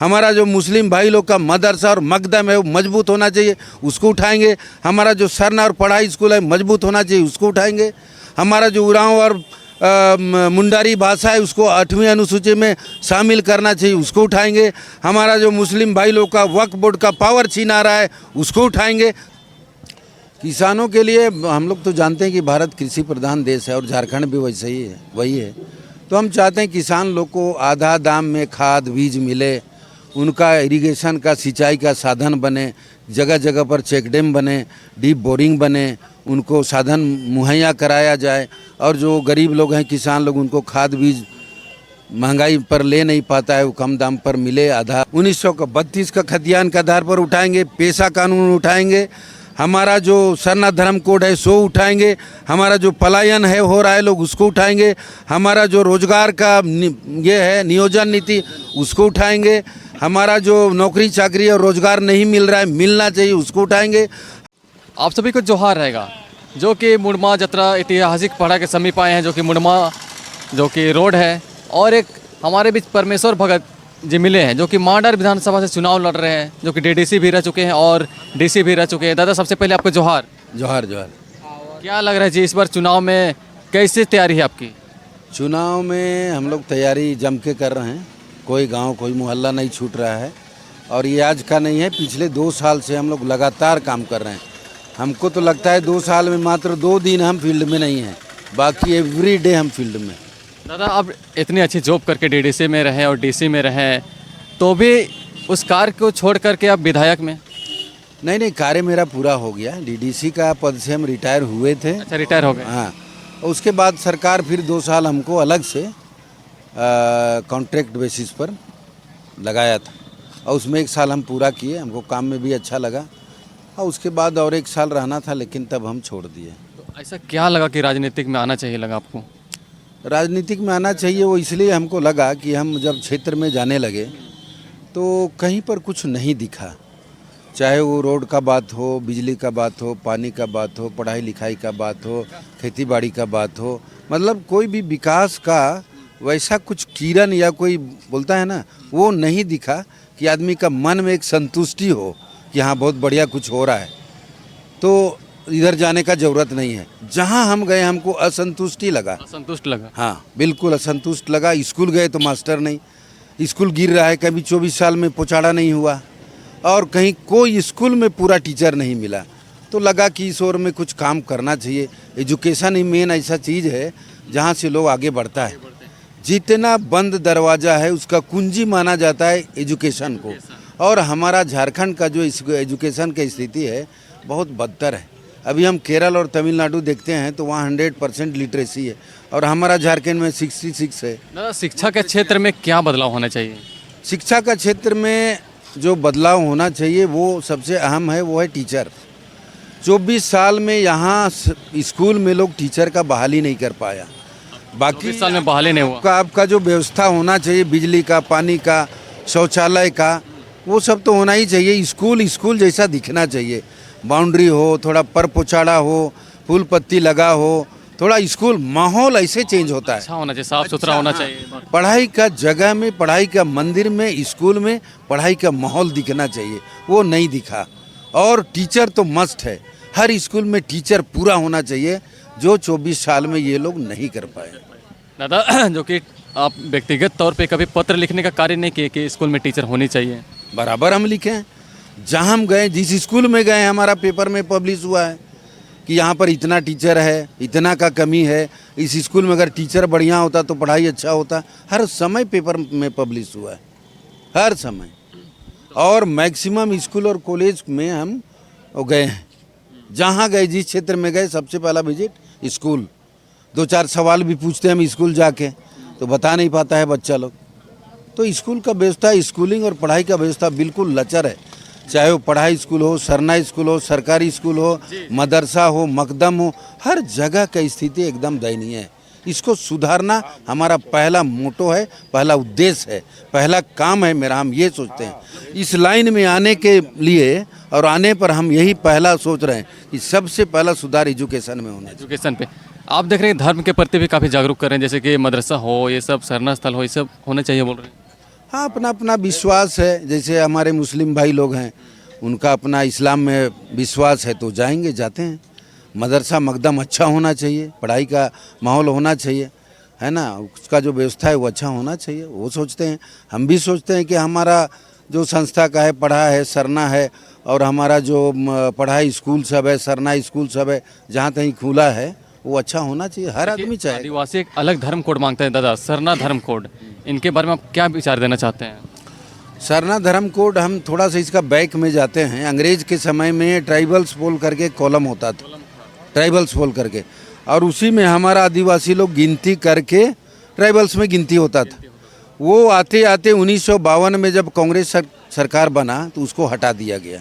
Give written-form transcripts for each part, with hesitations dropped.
हमारा जो मुस्लिम भाई लोग का मदरसा और मकदम है वो मजबूत होना चाहिए, उसको उठाएंगे। हमारा जो सरना और पढ़ाई स्कूल है मजबूत होना चाहिए, उसको उठाएंगे। हमारा जो उरांव और मुंडारी भाषा है उसको 8वीं अनुसूची में शामिल करना चाहिए, उसको उठाएंगे। हमारा जो मुस्लिम भाई लोग का वक्फ बोर्ड का पावर छीना रहा है उसको उठाएंगे। किसानों के लिए हम लोग तो जानते हैं कि भारत कृषि प्रधान देश है और झारखंड भी वैसे ही है, वही है। तो हम चाहते हैं किसान लोग को आधा दाम में खाद बीज मिले, उनका इरिगेशन का सिंचाई का साधन बने, जगह जगह पर चेक डैम बने, डीप बोरिंग बने, उनको साधन मुहैया कराया जाए। और जो गरीब लोग हैं किसान लोग उनको खाद बीज महंगाई पर ले नहीं पाता है वो कम दाम पर मिले। आधा 1932 का खतियान के आधार पर उठाएंगे, पेशा कानून उठाएंगे, हमारा जो सरना धर्म कोड है सो उठाएंगे, हमारा जो पलायन है हो रहा है लोग उसको उठाएंगे, हमारा जो रोजगार का ये है नियोजन नीति उसको उठाएंगे, हमारा जो नौकरी चाकरी और रोजगार नहीं मिल रहा है मिलना चाहिए उसको उठाएंगे। आप सभी को जोहार रहेगा जो कि मुड़मा जतरा ऐतिहासिक पहाड़ा के समीप आए हैं, जो कि मुड़मा जो कि रोड है, और एक हमारे बीच परमेश्वर भगत जी मिले हैं जो कि मांडर विधानसभा से चुनाव लड़ रहे हैं, जो कि डीडीसी भी रह चुके हैं और डीसी भी रह चुके हैं। दादा सबसे पहले आपको जोहार। जोहार जोहार। क्या लग रहा है जी इस बार चुनाव में कैसी तैयारी है आपकी? चुनाव में हम लोग तैयारी जम के कर रहे हैं, कोई गांव कोई मोहल्ला नहीं छूट रहा है। और ये आज का नहीं है, पिछले 2 साल से हम लोग लगातार काम कर रहे हैं। हमको तो लगता है 2 साल में मात्र 2 दिन हम फील्ड में नहीं हैं, बाकी एवरी डे हम फील्ड में। दादा आप इतनी अच्छी जॉब करके डीडीसी में रहें और डीसी में रहें, तो भी उस कार्य को छोड़ करके आप विधायक में? नहीं, कार्य मेरा पूरा हो गया। डीडीसी का पद से हम रिटायर हुए थे। अच्छा, रिटायर हो गए? हाँ। और उसके बाद सरकार फिर 2 साल हमको अलग से कॉन्ट्रैक्ट बेसिस पर लगाया था और उसमें 1 साल हम पूरा किए, हमको काम में भी अच्छा लगा। और उसके बाद और 1 साल रहना था लेकिन तब हम छोड़ दिए। तो ऐसा क्या लगा कि राजनीतिक में आना चाहिए लगा आपको? राजनीतिक में आना चाहिए वो इसलिए हमको लगा कि हम जब क्षेत्र में जाने लगे तो कहीं पर कुछ नहीं दिखा, चाहे वो रोड का बात हो, बिजली का बात हो, पानी का बात हो, पढ़ाई लिखाई का बात हो, खेती बाड़ी का बात हो, मतलब कोई भी विकास का वैसा कुछ किरण या कोई बोलता है ना वो नहीं दिखा कि आदमी का मन में एक संतुष्टि हो कि हाँ बहुत बढ़िया कुछ हो रहा है। तो इधर जाने का ज़रूरत नहीं है। जहाँ हम गए हमको असंतुष्टि लगा। असंतुष्ट लगा? हाँ बिल्कुल असंतुष्ट लगा। स्कूल गए तो मास्टर नहीं, स्कूल गिर रहा है, कभी 24 साल में पोचाड़ा नहीं हुआ और कहीं कोई स्कूल में पूरा टीचर नहीं मिला। तो लगा कि इस ओर में कुछ काम करना चाहिए। एजुकेशन ही मेन ऐसा चीज़ है जहाँ से लोग आगे बढ़ता है। जितना बंद दरवाज़ा है उसका कुंजी माना जाता है एजुकेशन को, और हमारा झारखंड का जो एजुकेशन की स्थिति है बहुत बदतर है। अभी हम केरल और तमिलनाडु देखते हैं तो वहाँ 100% लिटरेसी है और हमारा झारखंड में 66 है। दादा शिक्षा के क्षेत्र में क्या बदलाव होना चाहिए? शिक्षा का क्षेत्र में जो बदलाव होना चाहिए वो सबसे अहम है, वो है टीचर। 24 साल में यहाँ स्कूल में लोग टीचर का बहाली नहीं कर पाया। बाकी 24 साल में बहाली नहीं हुआ। आपका जो व्यवस्था होना चाहिए बिजली का, पानी का, शौचालय का, वो सब तो होना ही चाहिए। स्कूल जैसा दिखना चाहिए, बाउंड्री हो, थोड़ा पर पोचाड़ा हो, फूल पत्ती लगा हो, थोड़ा स्कूल माहौल ऐसे चेंज होता है। अच्छा होना चाहिए, साफ सुथरा होना चाहिए। पढ़ाई का जगह में, पढ़ाई का मंदिर में, स्कूल में पढ़ाई का माहौल दिखना चाहिए, वो नहीं दिखा। और टीचर तो मस्ट है, हर स्कूल में टीचर पूरा होना चाहिए, जो 24 साल में ये लोग नहीं कर पाए। दादा जो कि आप व्यक्तिगत तौर पे कभी पत्र लिखने का कार्य नहीं किए कि स्कूल में टीचर होनी चाहिए? बराबर हम लिखे हैं। जहाँ हम गए, जिस स्कूल में गए, हमारा पेपर में पब्लिश हुआ है कि यहाँ पर इतना टीचर है, इतना का कमी है, इस स्कूल में अगर टीचर बढ़िया होता तो पढ़ाई अच्छा होता। हर समय पेपर में पब्लिश हुआ है, हर समय। और मैक्सिमम स्कूल और कॉलेज में हम गए हैं। जहाँ गए, जिस क्षेत्र में गए, सबसे पहला विजिट स्कूल। 2-4 सवाल भी पूछते हैं हम स्कूल जाके तो बता नहीं पाता है बच्चा लोग। तो स्कूल का व्यवस्था, स्कूलिंग और पढ़ाई का व्यवस्था बिल्कुल लचर है। चाहे वो पढ़ाई स्कूल हो, सरना स्कूल हो, सरकारी स्कूल हो, मदरसा हो, मकदम हो, हर जगह का स्थिति एकदम दयनीय है। इसको सुधारना हमारा पहला मोटो है, पहला उद्देश्य है, पहला काम है मेरा। हम ये सोचते हैं इस लाइन में आने के लिए, और आने पर हम यही पहला सोच रहे हैं कि सबसे पहला सुधार एजुकेशन में होना चाहिए। एजुकेशन पे आप देख रहे हैं धर्म के प्रति भी काफ़ी जागरूक कर रहे हैं, जैसे कि मदरसा हो, ये सब सरना स्थल हो, ये सब होने चाहिए बोल रहे हैं। हाँ, अपना अपना विश्वास है। जैसे हमारे मुस्लिम भाई लोग हैं, उनका अपना इस्लाम में विश्वास है तो जाएंगे, जाते हैं। मदरसा मकदम अच्छा होना चाहिए, पढ़ाई का माहौल होना चाहिए, है ना, उसका जो व्यवस्था है वो अच्छा होना चाहिए, वो सोचते हैं। हम भी सोचते हैं कि हमारा जो संस्था का है, पढ़ा है, सरना है, और हमारा जो पढ़ाई स्कूल सब है, सरना स्कूल सब है, जहाँ कहीं खुला है वो अच्छा होना चाहिए, हर आदमी चाहे। आदिवासी एक अलग धर्म कोड मांगते हैं दादा, सरना धर्म कोड, इनके बारे में आप क्या विचार देना चाहते हैं? सरना धर्म कोड, हम थोड़ा सा इसका बैक में जाते हैं। अंग्रेज के समय में ट्राइबल्स बोल करके कॉलम होता था, ट्राइबल्स बोल करके, और उसी में हमारा आदिवासी लोग गिनती करके ट्राइबल्स में गिनती होता था। वो आते आते 1952 में जब कांग्रेस सरकार बना तो उसको हटा दिया गया।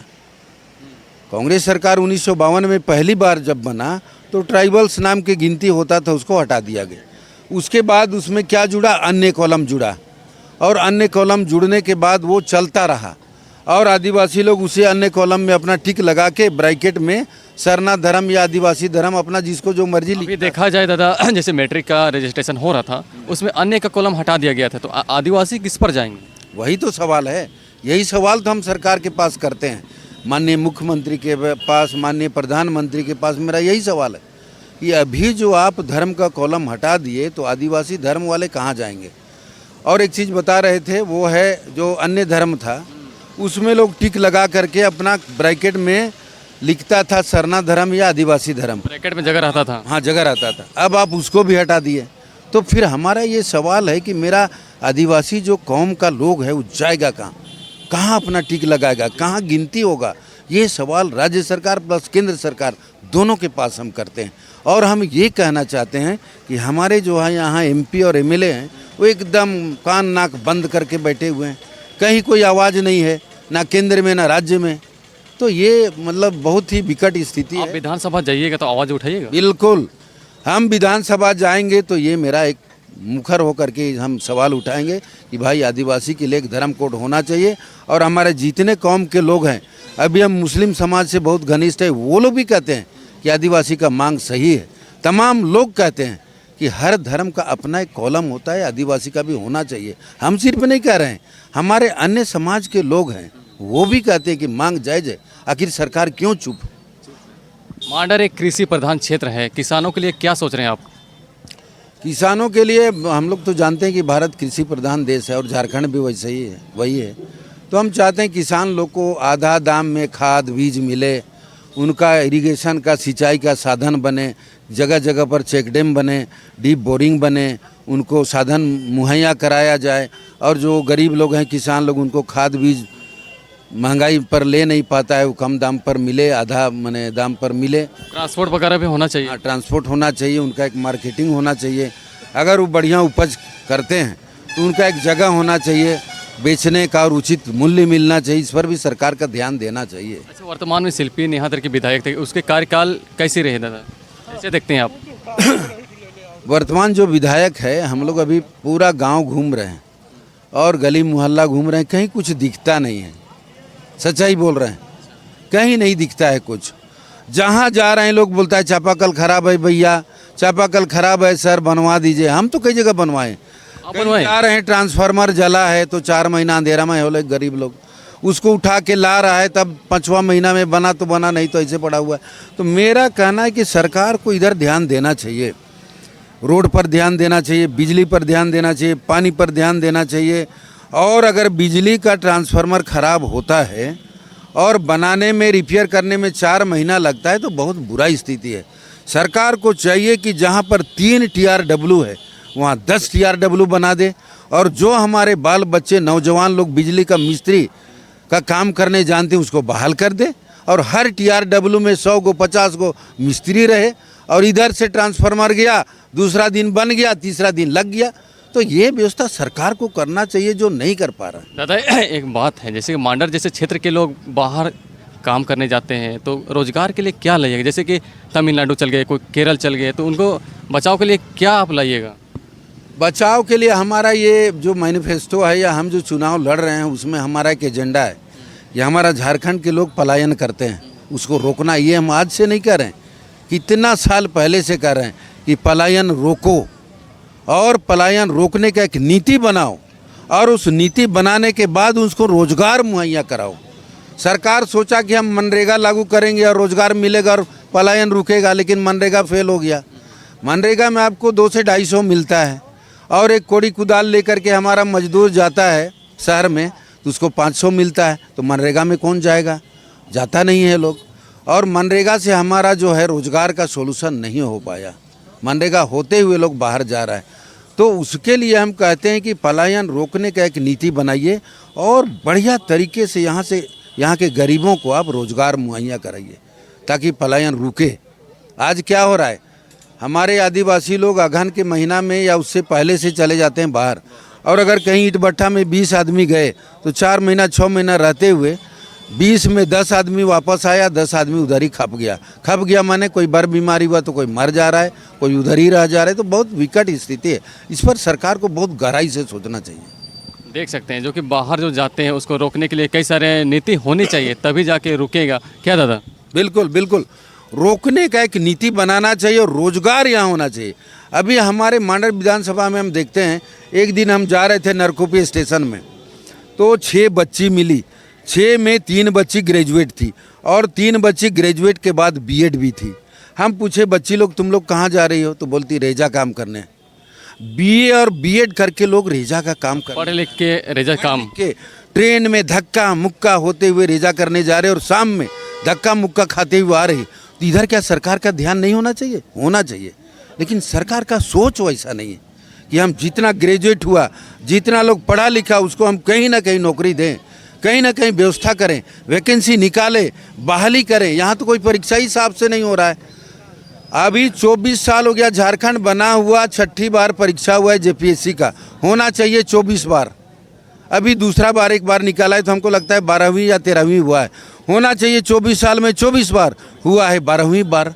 कांग्रेस सरकार 1952 में पहली बार जब बना तो ट्राइबल्स नाम के गिनती होता था, उसको हटा दिया गया। उसके बाद उसमें क्या जुड़ा, अन्य कॉलम जुड़ा, और अन्य कॉलम जुड़ने के बाद वो चलता रहा, और आदिवासी लोग उसे अन्य कॉलम में अपना टिक लगा के ब्रैकेट में सरना धर्म या आदिवासी धर्म अपना जिसको जो मर्जी अभी देखा जाए दादा, जैसे मैट्रिक का रजिस्ट्रेशन हो रहा था, उसमें अन्य का कॉलम हटा दिया गया था, तो आदिवासी किस पर जाएंगे? वही तो सवाल है, यही सवाल तो हम सरकार के पास करते हैं, माननीय मुख्यमंत्री के पास, माननीय प्रधानमंत्री के पास। मेरा यही सवाल है कि अभी जो आप धर्म का कॉलम हटा दिए तो आदिवासी धर्म वाले कहाँ जाएंगे? और एक चीज़ बता रहे थे, वो है जो अन्य धर्म था, उसमें लोग टिक लगा करके अपना ब्रैकेट में लिखता था सरना धर्म या आदिवासी धर्म, ब्रैकेट में जगह रहता था। हाँ, जगह रहता था। अब आप उसको भी हटा दिए, तो फिर हमारा ये सवाल है कि मेरा आदिवासी जो कौम का लोग है वो जाएगा कहाँ, कहाँ अपना टिक लगाएगा, कहाँ गिनती होगा? ये सवाल राज्य सरकार प्लस केंद्र सरकार दोनों के पास हम करते हैं। और हम ये कहना चाहते हैं कि हमारे जो है यहाँ MP और MLA हैं, वो एकदम कान नाक बंद करके बैठे हुए हैं, कहीं कोई आवाज़ नहीं है, ना केंद्र में ना राज्य में। तो ये मतलब बहुत ही विकट स्थिति आप है। विधानसभा जाइएगा तो आवाज़ उठाइएगा? बिल्कुल, हम विधानसभा जाएंगे तो ये मेरा एक मुखर होकर के हम सवाल उठाएंगे कि भाई आदिवासी के लिए एक धर्म कोड होना चाहिए। और हमारे जितने कौम के लोग हैं, अभी हम मुस्लिम समाज से बहुत घनिष्ठ है, वो लोग भी कहते हैं कि आदिवासी का मांग सही है। तमाम लोग कहते हैं कि हर धर्म का अपना एक कॉलम होता है, आदिवासी का भी होना चाहिए। हम सिर्फ नहीं कह रहे हैं, हमारे अन्य समाज के लोग हैं, वो भी कहते हैं कि मांग जायज़ है, आखिर सरकार क्यों चुप? मांडर एक कृषि प्रधान क्षेत्र है, किसानों के लिए क्या सोच रहे हैं आप? किसानों के लिए हम लोग तो जानते हैं कि भारत कृषि प्रधान देश है, और झारखंड भी वैसे ही है, वही है। तो हम चाहते हैं किसान लोग को आधा दाम में खाद बीज मिले, उनका इरिगेशन का सिंचाई का साधन बने, जगह जगह पर चेक डैम बने, डीप बोरिंग बने, उनको साधन मुहैया कराया जाए। और जो गरीब लोग हैं, किसान लोग, उनको खाद बीज महंगाई पर ले नहीं पाता है, वो कम दाम पर मिले, आधा मने दाम पर मिले। ट्रांसपोर्ट वगैरह भी होना चाहिए। हाँ, ट्रांसपोर्ट होना चाहिए, उनका एक मार्केटिंग होना चाहिए। अगर वो बढ़िया उपज करते हैं तो उनका एक जगह होना चाहिए, बेचने का और उचित मूल्य मिलना चाहिए। इस पर भी सरकार का ध्यान देना चाहिए। अच्छा, वर्तमान में शिल्पी नेहातर के विधायक थे, उसके कार्यकाल कैसे रहे दादा, कैसे देखते हैं आप? वर्तमान जो विधायक है, हम लोग अभी पूरा गांव घूम रहे हैं और गली मोहल्ला घूम रहे हैं, कहीं कुछ दिखता नहीं है। सच्चाई बोल रहे हैं, कहीं नहीं दिखता है कुछ। जहाँ जा रहे हैं लोग बोलता है चापाकल खराब है भैया, चापाकल खराब है सर, बनवा दीजिए। हम तो कई जगह बनवाएं, बनवाएं? जा रहे हैं, ट्रांसफार्मर जला है तो 4 महीना अंधेरा में हो, गरीब लोग उसको उठा के ला रहा है, तब 5वां महीना में बना तो बना, नहीं तो ऐसे पड़ा हुआ है। तो मेरा कहना है कि सरकार को इधर ध्यान देना चाहिए, रोड पर ध्यान देना चाहिए, बिजली पर ध्यान देना चाहिए, पानी पर ध्यान देना चाहिए। और अगर बिजली का ट्रांसफार्मर ख़राब होता है और बनाने में, रिपेयर करने में 4 महीना लगता है तो बहुत बुरा स्थिति है। सरकार को चाहिए कि जहाँ पर 3 TRW है वहाँ 10 TRW बना दे, और जो हमारे बाल बच्चे नौजवान लोग बिजली का मिस्त्री का काम करने जानते हैं उसको बहाल कर दे, और हर TRW में 100 को 50 को मिस्त्री रहे। और इधर से ट्रांसफार्मर गया, दूसरा दिन बन गया, तीसरा दिन लग गया। तो ये व्यवस्था सरकार को करना चाहिए, जो नहीं कर पा रहा है। दादा एक बात है, जैसे कि मांडर जैसे क्षेत्र के लोग बाहर काम करने जाते हैं तो रोजगार के लिए क्या लाइएगा? जैसे कि तमिलनाडु चल गए, कोई केरल चल गए, तो उनको बचाव के लिए क्या आप लाइएगा? बचाव के लिए हमारा ये जो मैनिफेस्टो है या हम जो चुनाव लड़ रहे हैं, उसमें हमारा एक एजेंडा है कि हमारा झारखंड के लोग पलायन करते हैं, उसको रोकना। ये हम आज से नहीं कर रहे हैं, कितना साल पहले से कर रहे हैं कि पलायन रोको, और पलायन रोकने का एक नीति बनाओ, और उस नीति बनाने के बाद उसको रोजगार मुहैया कराओ। सरकार सोचा कि हम मनरेगा लागू करेंगे और रोजगार मिलेगा और पलायन रुकेगा, लेकिन मनरेगा फेल हो गया। मनरेगा में आपको 200 से 250 मिलता है और एक कोड़ी कुदाल लेकर के हमारा मजदूर जाता है शहर में तो उसको 500 मिलता है, तो मनरेगा में कौन जाएगा? जाता नहीं है लोग। और मनरेगा से हमारा जो है रोजगार का सोल्यूशन नहीं हो पाया, मनरेगा होते हुए लोग बाहर जा रहा है। तो उसके लिए हम कहते हैं कि पलायन रोकने का एक नीति बनाइए और बढ़िया तरीके से यहाँ के गरीबों को आप रोजगार मुहैया कराइए ताकि पलायन रुके। आज क्या हो रहा है, हमारे आदिवासी लोग अगहन के महीना में या उससे पहले से चले जाते हैं बाहर, और अगर कहीं ईंट भट्ठा में 20 आदमी गए तो 4 महीना 6 महीना रहते हुए 20 में 10 आदमी वापस आया, 10 आदमी उधर ही खप गया माने कोई बर बीमारी हुआ तो कोई मर जा रहा है, कोई उधर ही रह जा रहा है। तो बहुत विकट स्थिति है, इस पर सरकार को बहुत गहराई से सोचना चाहिए। देख सकते हैं जो कि बाहर जो जाते हैं उसको रोकने के लिए कई सारे नीति होनी चाहिए, तभी जाके रुकेगा। क्या दादा? बिल्कुल बिल्कुल, रोकने का एक नीति बनाना चाहिए और रोजगार यहाँ होना चाहिए। अभी हमारे मांडर विधानसभा में हम देखते हैं, एक दिन हम जा रहे थे नरकुपी स्टेशन में तो 6 बच्ची मिली, 6 में 3 बच्ची ग्रेजुएट थी और 3 बच्ची ग्रेजुएट के बाद बीएड भी थी। हम पूछे बच्ची लोग तुम लोग कहाँ जा रही हो, तो बोलती रेजा काम करने। बीए और बीएड करके लोग रेजा का काम कर, पढ़ लिख के रेजा काम के ट्रेन में धक्का मुक्का होते हुए रेजा करने जा रहे और शाम में धक्का मुक्का खाते हुए आ रही। तो इधर क्या सरकार का ध्यान नहीं होना चाहिए? होना चाहिए, लेकिन सरकार का सोच वैसा नहीं है कि हम जितना ग्रेजुएट हुआ, जितना लोग पढ़ा लिखा उसको हम कहीं ना कहीं नौकरी दें, कहीं ना कहीं व्यवस्था करें, वैकेंसी निकालें, बहाली करें। यहाँ तो कोई परीक्षा ही हिसाब से नहीं हो रहा है। अभी 24 साल हो गया झारखंड बना हुआ, 6ठी बार परीक्षा हुआ है जेपीएससी का, होना चाहिए 24 बार। अभी दूसरा बार एक बार निकाला है तो हमको लगता है 12वीं या 13वीं हुआ है। होना चाहिए 24 साल में 24 बार, हुआ है 12वीं बार।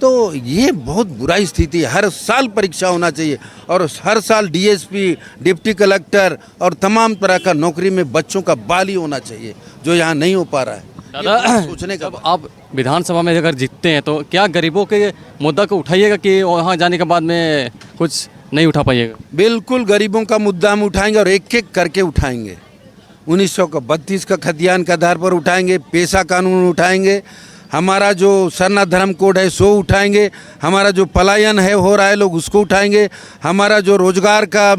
तो ये बहुत बुरा स्थिति है। हर साल परीक्षा होना चाहिए और हर साल डीएसपी, डिप्टी कलेक्टर और तमाम तरह का नौकरी में बच्चों का बाली होना चाहिए, जो यहाँ नहीं हो पा रहा है। दादा, सोचने का जब आप विधानसभा में अगर जीतते हैं तो क्या गरीबों के मुद्दा को उठाइएगा कि वहाँ जाने के बाद में कुछ नहीं उठा पाइएगा? बिल्कुल, गरीबों का मुद्दा हम उठाएंगे और एक एक करके उठाएंगे। 1932 का खतियान के आधार पर उठाएंगे, पेशा कानून उठाएंगे, हमारा जो सरना धर्म कोड है सो उठाएंगे, हमारा जो पलायन है हो रहा है लोग उसको उठाएंगे, हमारा जो रोजगार का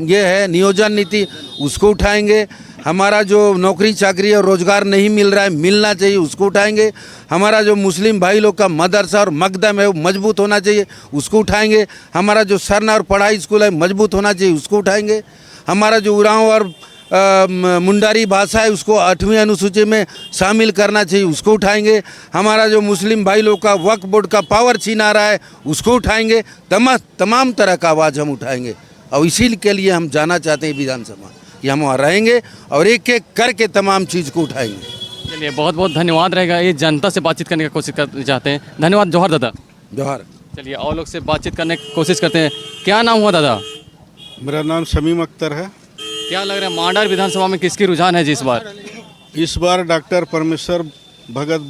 ये है नियोजन नीति उसको उठाएंगे, हमारा जो नौकरी चाकरी और रोजगार नहीं मिल रहा है, मिलना चाहिए उसको उठाएंगे, हमारा जो मुस्लिम भाई लोग का मदरसा और मकदम है वो मजबूत होना चाहिए उसको उठाएंगे, हमारा जो सरना और पढ़ाई स्कूल है मजबूत होना चाहिए उसको उठाएंगे, हमारा जो उरांव और मुंडारी भाषा है उसको 8वीं अनुसूची में शामिल करना चाहिए उसको उठाएंगे, हमारा जो मुस्लिम भाई लोग का वक्फ बोर्ड का पावर छीना रहा है उसको उठाएंगे। तमाम तरह का आवाज़ हम उठाएंगे और इसी के लिए हम जाना चाहते हैं विधानसभा कि हम वहाँ रहेंगे और एक एक करके तमाम चीज़ को उठाएंगे। चलिए, बहुत बहुत धन्यवाद रहेगा। ये जनता से बातचीत करने की कोशिश कर चाहते हैं। धन्यवाद। जोहर दादा। जोहर। चलिए और लोग से बातचीत करने की कोशिश करते हैं। क्या नाम हुआ दादा? मेरा नाम शमीम अख्तर है। क्या लग रहा है मांडर विधानसभा में किसकी रुझान है जी इस बार? इस बार डॉक्टर परमेश्वर भगत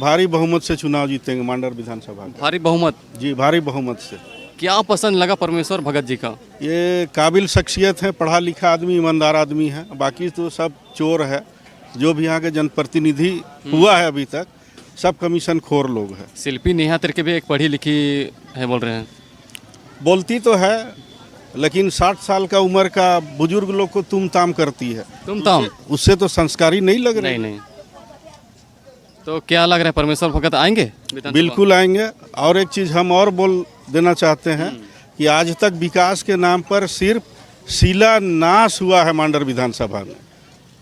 भारी बहुमत से चुनाव जीतेंगे मांडर विधानसभा का। भारी बहुमत? जी, भारी बहुमत से। क्या पसंद लगा परमेश्वर भगत जी का? ये काबिल शख्सियत है, पढ़ा लिखा आदमी, ईमानदार आदमी है। बाकी तो सब चोर है। जो भी यहाँ के जनप्रतिनिधि हुआ है अभी तक सब कमीशन खोर लोग हैं। शिल्पी नेहा तिर्के भी एक पढ़ी लिखी है बोल रहे हैं। बोलती तो है लेकिन 60 साल का उम्र का बुजुर्ग लोग को तुम ताम करती है। तुम ताम? उससे तो संस्कारी नहीं लग रहे। नहीं। तो क्या लग रहा है परमेश्वर भगत आएंगे विधानसभा? बिल्कुल आएंगे। और एक चीज़ हम और बोल देना चाहते हैं कि आज तक विकास के नाम पर सिर्फ शिलान्यास हुआ है मांडर विधानसभा में।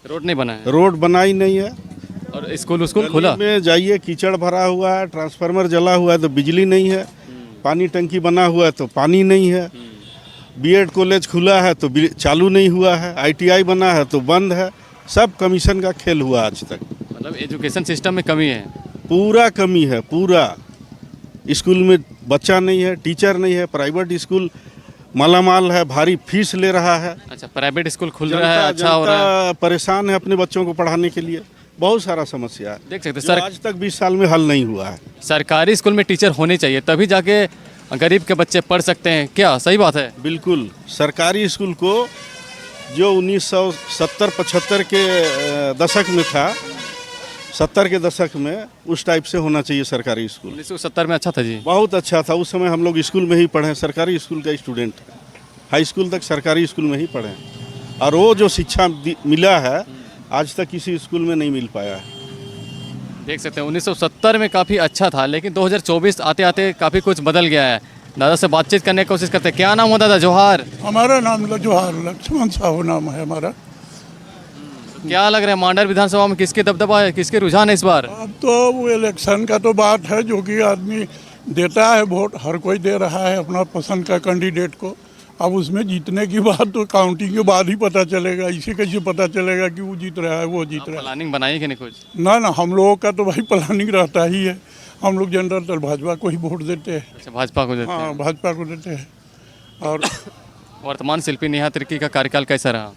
रोड नहीं बना है? रोड बना ही नहीं है। और स्कूल खुला? में जाइए, कीचड़ भरा हुआ है, ट्रांसफार्मर जला हुआ है तो बिजली नहीं है, पानी टंकी बना हुआ है तो पानी नहीं है, बीएड कॉलेज खुला है तो चालू नहीं हुआ है, आईटीआई बना है तो बंद है। सब कमीशन का खेल हुआ आज तक। मतलब एजुकेशन सिस्टम में कमी है? पूरा कमी है, पूरा। स्कूल में बच्चा नहीं है, टीचर नहीं है, प्राइवेट स्कूल मालामाल है, भारी फीस ले रहा है। अच्छा, प्राइवेट स्कूल खुल रहा है, अच्छा हो रहा है। परेशान है अपने बच्चों को पढ़ाने के लिए। बहुत सारा समस्या है, देख सकते जो आज तक 20 साल में हल नहीं हुआ है। सरकारी स्कूल में टीचर होने चाहिए तभी जाके गरीब के बच्चे पढ़ सकते हैं। क्या सही बात है? बिल्कुल। सरकारी स्कूल को जो 1970-75 के दशक में था, 70 के दशक में उस टाइप से होना चाहिए सरकारी स्कूल। 1970 में अच्छा था जी। बहुत अच्छा था, उस समय हम लोग स्कूल में ही पढ़े, सरकारी स्कूल का स्टूडेंट, हाई स्कूल तक सरकारी स्कूल में ही पढ़े, और वो जो शिक्षा मिला है आज तक किसी स्कूल में नहीं मिल पाया है। देख सकते हैं 1970 में काफ़ी अच्छा था, लेकिन 2024 आते आते काफ़ी कुछ बदल गया है। दादा से बातचीत करने की कोशिश करते हैं। क्या नाम हुआ दादा? जोहार। हमारा नाम जोहार लक्ष्मण साहू नाम है हमारा। क्या लग रहा है मांडर विधानसभा में किसके दबदबा है, किसके रुझान है इस बार? अब तो वो इलेक्शन का तो बात है, जो कि आदमी देता है वोट, हर कोई दे रहा है अपना पसंद का कैंडिडेट को। अब उसमें जीतने की बात तो काउंटिंग के बाद ही पता चलेगा, इसे कैसे पता चलेगा कि वो जीत रहा है वो जीत रहा है। प्लानिंग बनाई कि नहीं कुछ? ना ना, हम लोगों का तो भाई प्लानिंग रहता ही है। हम लोग जनरल भाजपा को ही वोट देते हैं। अच्छा, भाजपा को देते हाँ, हैं। भाजपा को देते हैं। और वर्तमान शिल्पी नेहा तिर्की का कार्यकाल कैसा रहा?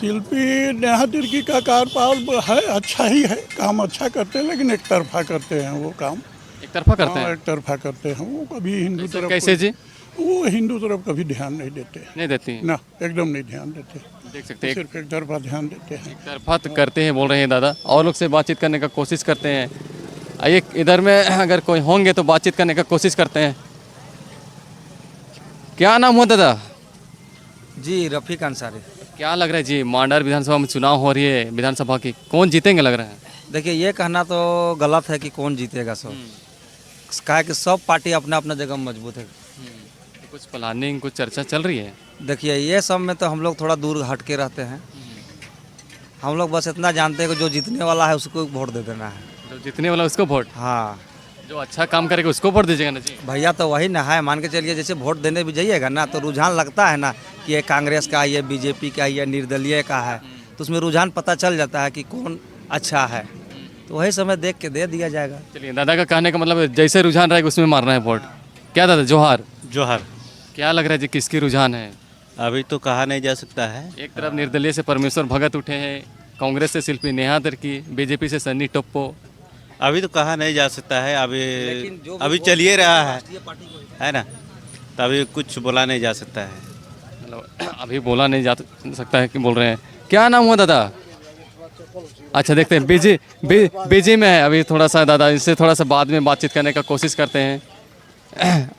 शिल्पी नेहा तिर्की का कार्यकाल है अच्छा ही है, काम अच्छा करते हैं, लेकिन एक तरफा करते हैं वो काम। एक तरफा करते हाँ, हैं? एक तरफा करते हैं वो, कभी हिंदू तरफ कैसे जी? वो हिंदू तरफ कभी ध्यान नहीं देते, नहीं देती हैं? ना एकदम नहीं ध्यान देते, देख सकते हैं सिर्फ एक तरफा ध्यान देते हैं। एक तरफा तो करते हैं बोल रहे हैं दादा, और लोग से बातचीत करने का कोशिश करते हैं। आइए इधर में अगर कोई होंगे तो बातचीत करने का कोशिश करते हैं। क्या नाम हुआ दादा? जी रफ़ीक अंसारी। क्या लग रहा है जी, मांडर विधानसभा में चुनाव हो रही है विधानसभा की, कौन जीतेंगे लग रहा है? देखिए ये कहना तो गलत है कि कौन जीतेगा सब, कहा कि सब पार्टी अपना अपना जगह मजबूत है। कुछ प्लानिंग, कुछ चर्चा चल रही है? देखिए ये सब में तो हम लोग थोड़ा दूर हट के रहते हैं। हम लोग बस इतना जानते हैं कि जो जीतने वाला है उसको वोट दे देना है। जो जीतने वाला उसको वोट? हाँ, जो अच्छा काम करेगा उसको वोट दीजिएगा ना जी। भैया तो वही ना है, मान के चलिए जैसे वोट देने भी जाइएगा ना तो रुझान लगता है ना कि ये कांग्रेस का, ये बीजेपी का, ये निर्दलीय का है, तो उसमें रुझान पता चल जाता है कि कौन अच्छा है, तो वही समय देख के दे दिया जाएगा। चलिए, दादा का कहने का मतलब जैसे रुझान रहेगा उसमें मारना है वोट। क्या दादा? जोहार। जोहार। क्या लग रहा है जी, किसकी रुझान है? अभी तो कहा नहीं जा सकता है। एक तरफ निर्दलीय से परमेश्वर भगत उठे हैं, कांग्रेस से शिल्पी नेहा तिर्की, बीजेपी से सन्नी टोप्पो। अभी तो कहा नहीं जा सकता है, लेकिन जो भी अभी वोट चलिए रहा है, राष्ट्रीय पार्टी को ही। है ना, तो अभी कुछ बोला नहीं जा सकता है। मतलब अभी बोला नहीं जा सकता है कि बोल रहे हैं। क्या नाम हुआ दादा? अच्छा, देखते हैं, बीजी में है अभी। थोड़ा सा दादा इससे थोड़ा सा बाद में बातचीत करने का कोशिश करते हैं।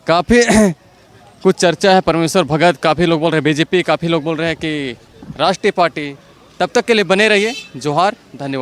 काफ़ी कुछ चर्चा है, परमेश्वर भगत, काफ़ी लोग बोल रहे हैं बीजेपी, काफ़ी लोग बोल रहे हैं कि राष्ट्रीय पार्टी। तब तक के लिए बने रहिए। जोहार, धन्यवाद।